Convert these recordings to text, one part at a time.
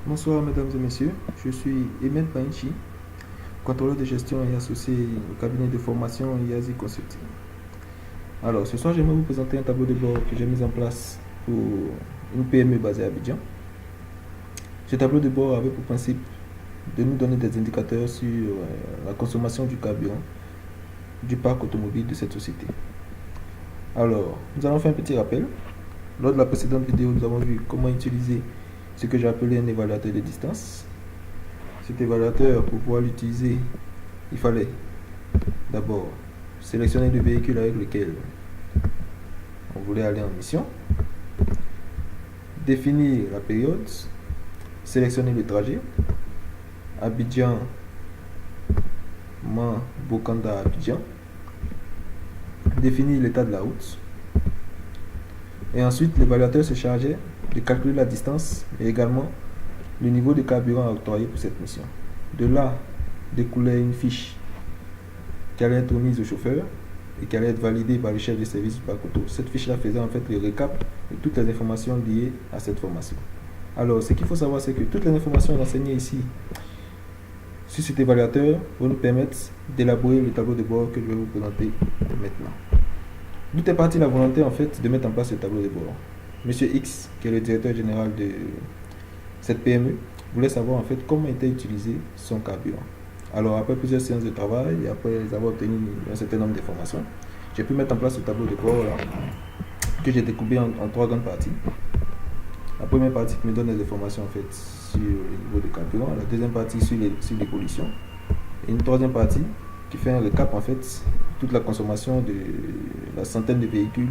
Bonsoir mesdames et messieurs, je suis Emel Painchi, contrôleur de gestion et associé au cabinet de formation IASI Consulting. Alors ce soir j'aimerais vous présenter un tableau de bord que j'ai mis en place pour une PME basée à Abidjan. Ce tableau de bord avait pour principe de nous donner des indicateurs sur la consommation du carburant du parc automobile de cette société. Alors nous allons faire un petit rappel. Lors de la précédente vidéo, nous avons vu comment utiliser ce que j'ai appelé un évaluateur de distance. Cet évaluateur, pour pouvoir l'utiliser, il fallait d'abord sélectionner le véhicule avec lequel on voulait aller en mission, définir la période, sélectionner le trajet, Abidjan, Bokanda, Abidjan, définir l'état de la route, et ensuite l'évaluateur se chargeait de calculer la distance et également le niveau de carburant à octroyer pour cette mission. De là découlait une fiche qui allait être mise au chauffeur et qui allait être validée par le chef de service du parc auto. Cette fiche-là faisait en fait le récap de toutes les informations liées à cette formation. Alors, ce qu'il faut savoir, c'est que toutes les informations renseignées ici sur cet évaluateur vont nous permettre d'élaborer le tableau de bord que je vais vous présenter maintenant. D'où est partie la volonté en fait de mettre en place ce tableau de bord. Monsieur X, qui est le directeur général de cette PME, voulait savoir en fait comment était utilisé son carburant. Alors après plusieurs séances de travail et après avoir obtenu un certain nombre d'informations, j'ai pu mettre en place ce tableau de bord là, que j'ai découpé en trois grandes parties. La première partie qui me donne des informations en fait sur le niveau de carburant, la deuxième partie sur les pollutions, et une troisième partie qui fait un récap en fait toute la consommation de la centaine de véhicules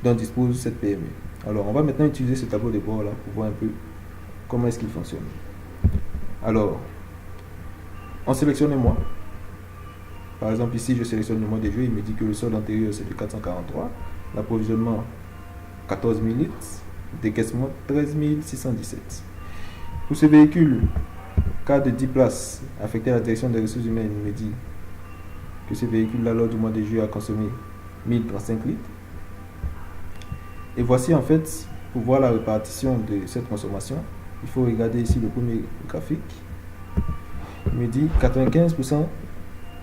dont dispose cette PME. Alors on va maintenant utiliser ce tableau de bord là pour voir un peu comment est-ce qu'il fonctionne. Alors on sélectionne un mois. Par exemple ici je sélectionne le mois de juillet, il me dit que le solde antérieur c'est de 443, l'approvisionnement 14 000 litres, décaissement 13 617. Pour ce véhicule, cas de 10 places affecté à la direction des ressources humaines, il me dit que ce véhicule là lors du mois de juillet a consommé 1035 litres. Et voici en fait, pour voir la répartition de cette consommation, il faut regarder ici le premier graphique. Il me dit 95%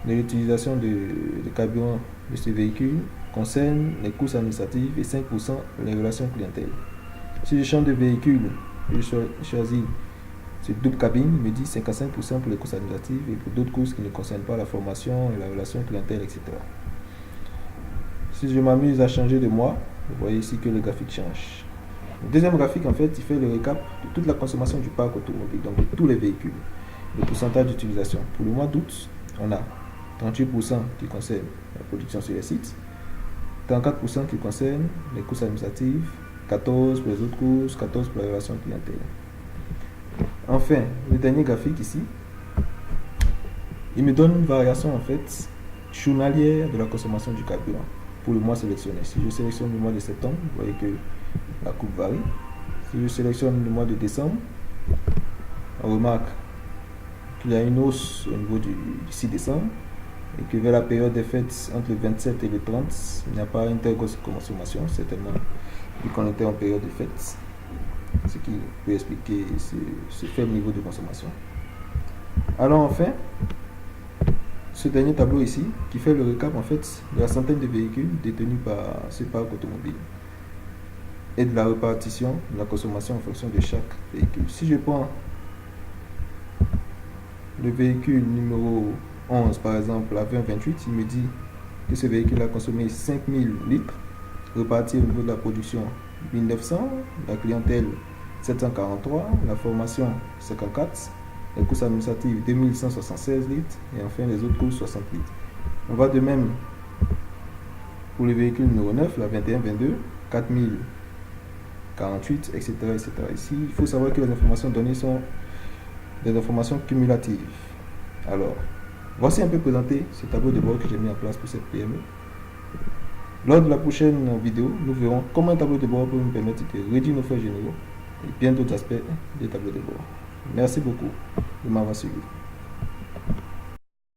de l'utilisation de carburant de ce véhicule concerne les courses administratives et 5% les relations clientèle. Si je change de véhicule, je choisis ce double cabine, il me dit 55% pour les courses administratives et pour d'autres courses qui ne concernent pas la formation et la relation clientèle, etc. Si je m'amuse à changer de mois, vous voyez ici que le graphique change. Le deuxième graphique, en fait, il fait le récap de toute la consommation du parc automobile, donc de tous les véhicules, le pourcentage d'utilisation. Pour le mois d'août, on a 38% qui concerne la production sur les sites, 34% qui concerne les courses administratives, 14% pour les autres courses, 14% pour la relation clientèle. Enfin, le dernier graphique ici, il me donne une variation en fait journalière de la consommation du carburant pour le mois sélectionné. Si je sélectionne le mois de septembre, vous voyez que la courbe varie. Si je sélectionne le mois de décembre, on remarque qu'il y a une hausse au niveau du 6 décembre et que vers la période des fêtes entre le 27 et le 30, il n'y a pas une telle grosse consommation, certainement, vu qu'on était en période de fêtes, ce qui peut expliquer ce faible niveau de consommation. Alors enfin, ce dernier tableau ici, qui fait le récap en fait de la centaine de véhicules détenus par ce parc automobile et de la répartition de la consommation en fonction de chaque véhicule. Si je prends le véhicule numéro 11 par exemple, à 2028, il me dit que ce véhicule a consommé 5000 litres, répartis au niveau de la production 1900, la clientèle 743, la formation 54, les courses administratives 2176 litres et enfin les autres courses 60 litres. On va de même pour le véhicule numéro 9, la 21-22, 4048, etc., etc. Ici, il faut savoir que les informations données sont des informations cumulatives. Alors, voici un peu présenté ce tableau de bord que j'ai mis en place pour cette PME. Lors de la prochaine vidéo, nous verrons comment un tableau de bord peut nous permettre de réduire nos frais généraux et bien d'autres aspects des tableaux de bord. Merci beaucoup de m'avoir suivi.